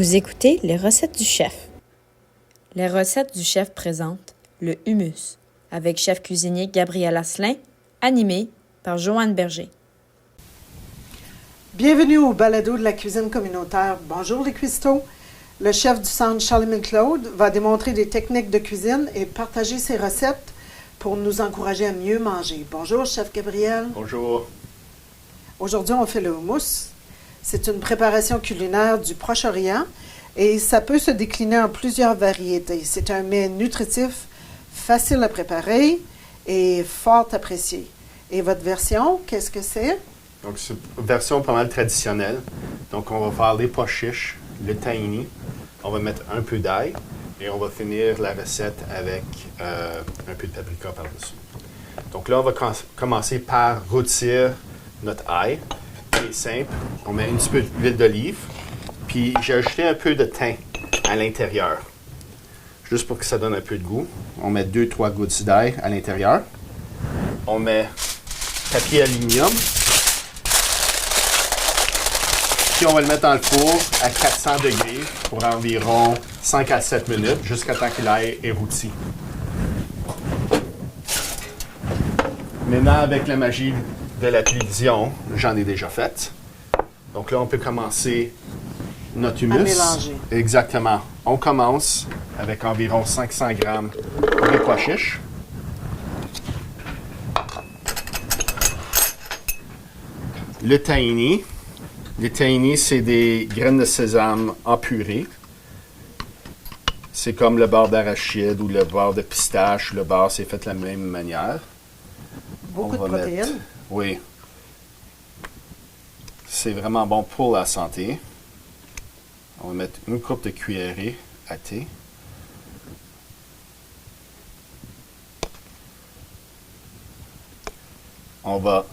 Vous écoutez les recettes du chef. Les recettes du chef présentent le hummus avec chef cuisinier Gabriel Asselin, animé par Joanne Berger. Bienvenue au balado de la cuisine communautaire. Bonjour les cuistots. Le chef du centre Charlemagne-Claude va démontrer des techniques de cuisine et partager ses recettes pour nous encourager à mieux manger. Bonjour chef Gabriel. Bonjour. Aujourd'hui, on fait le hummus. C'est une préparation culinaire du Proche-Orient et ça peut se décliner en plusieurs variétés. C'est un mets nutritif, facile à préparer et fort apprécié. Et votre version, qu'est-ce que c'est? Donc, c'est une version pas mal traditionnelle. Donc, on va faire les pois chiches, le tahini. On va mettre un peu d'ail et on va finir la recette avec un peu de paprika par-dessus. Donc là, on va commencer par rôtir notre ail. C'est simple. On met un petit peu d'huile d'olive. Puis, j'ai ajouté un peu de thym à l'intérieur. Juste pour que ça donne un peu de goût. On met 2-3 gouttes d'ail à l'intérieur. On met papier aluminium. Puis on va le mettre dans le four à 400 degrés pour environ 5 à 7 minutes jusqu'à temps que l'ail est rôti. Maintenant, avec la magie de la télévision, j'en ai déjà fait. Donc là, on peut commencer notre hummus. À mélanger. Exactement. On commence avec environ 500 grammes de pois chiches. Le tahini. Le tahini, c'est des graines de sésame en purée. C'est comme le beurre d'arachide ou le beurre de pistache. Le beurre, c'est fait de la même manière. Beaucoup de protéines. Oui. C'est vraiment bon pour la santé. On va mettre une coupe de cuillerée à thé. On va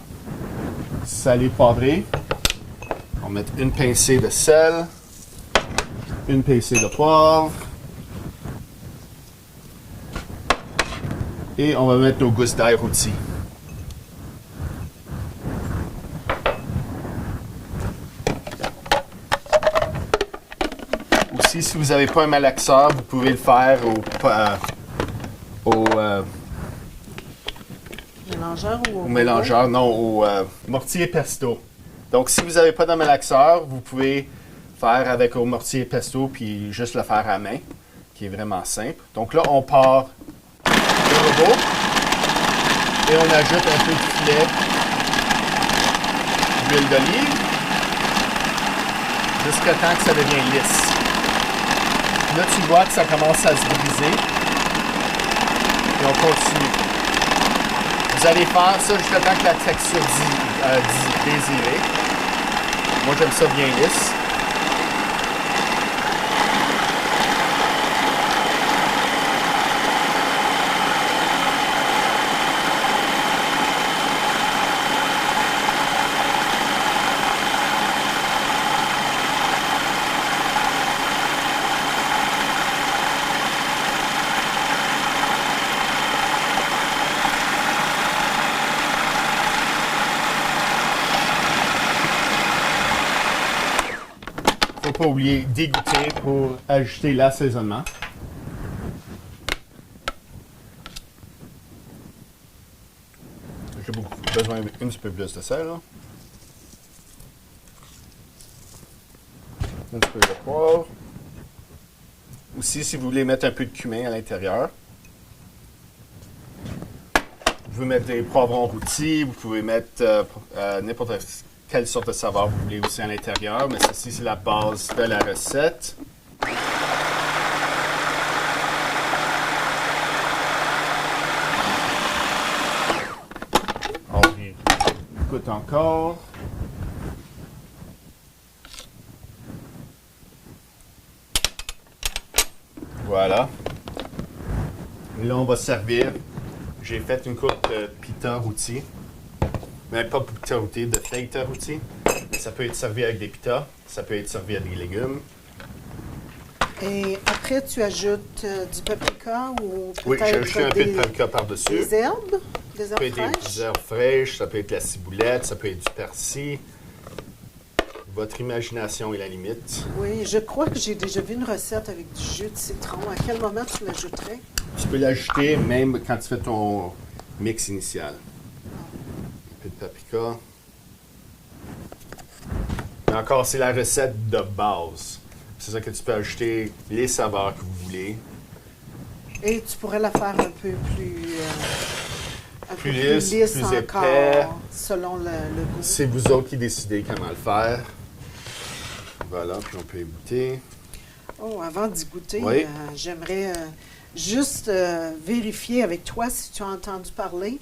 saler, poivrer. On va mettre une pincée de sel, une pincée de poivre. Et on va mettre nos gousses d'ail rôties. Aussi, si vous n'avez pas un malaxeur, vous pouvez le faire Mélangeur ou au mélangeur, non, au mortier pesto. Donc, si vous n'avez pas de malaxeur, vous pouvez faire avec au mortier pesto puis juste le faire à main, qui est vraiment simple. Donc là, on part le robot et on ajoute un peu de filet d'huile d'olive jusqu'à temps que ça devienne lisse. Là, tu vois que ça commence à se briser et on continue. Vous allez faire ça jusqu'à temps que la texture désirée. Moi, j'aime ça bien lisse. Pas oublier d'égoutter pour ajouter l'assaisonnement. J'ai besoin d'un petit peu plus de sel. Là. Un petit peu de poivre. Aussi, si vous voulez mettre un peu de cumin à l'intérieur. Vous pouvez mettre des poivrons rôtis, vous pouvez mettre n'importe quelle sorte de saveur vous voulez aussi à l'intérieur, mais ceci, c'est la base de la recette. On écoute encore. Voilà. Et là, on va servir. J'ai fait une coupe de pita rôti. Mais pas pita rôti, de feta rôti. Ça peut être servi avec des pitas, ça peut être servi avec des légumes. Et après, tu ajoutes du paprika ou peut-être Oui, j'ai ajouté un peu de paprika par-dessus. Des herbes? Des herbes ça peut être fraîches? des herbes fraîches, ça peut être la ciboulette, ça peut être du persil. votre imagination est la limite. Oui, je crois que j'ai déjà vu une recette avec du jus de citron. À quel moment tu l'ajouterais? Tu peux l'ajouter même quand tu fais ton mix initial. Un peu de paprika. Mais encore, c'est la recette de base. C'est ça que tu peux ajouter les saveurs que vous voulez. Et tu pourrais la faire un peu plus lisse plus encore, épais. selon le goût. C'est vous autres qui décidez comment le faire. Voilà, puis on peut y goûter. Oh, avant d'y goûter, Oui. j'aimerais juste vérifier avec toi si tu as entendu parler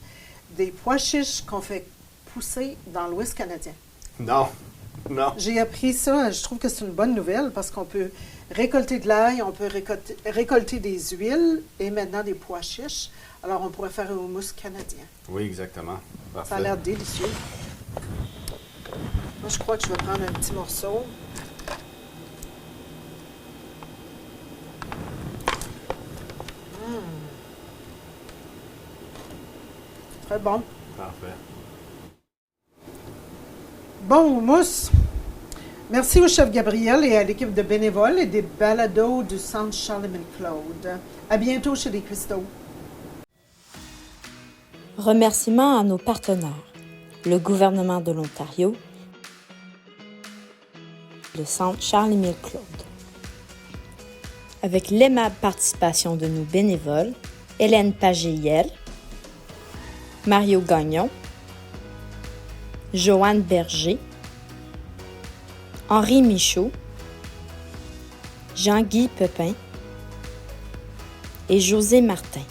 des pois chiches qu'on fait pousser dans l'Ouest canadien. Non, non. J'ai appris ça, je trouve que c'est une bonne nouvelle parce qu'on peut récolter de l'ail, on peut récolter des huiles et maintenant des pois chiches. Alors, on pourrait faire un houmous canadien. Oui, exactement. Parfait. Ça a l'air délicieux. Moi, je crois que je vais prendre un petit morceau. Très bon. Parfait. Bon houmous. Merci au chef Gabriel et à l'équipe de bénévoles et des balados du Centre Charlemagne-Claude. À bientôt chez les Cuistots. Remerciements à nos partenaires, le gouvernement de l'Ontario, le Centre Charles-Émile-Claude. Avec l'aimable participation de nos bénévoles, Hélène Pagéiel, Mario Gagnon, Joanne Berger, Henri Michaud, Jean-Guy Pepin et José Martin.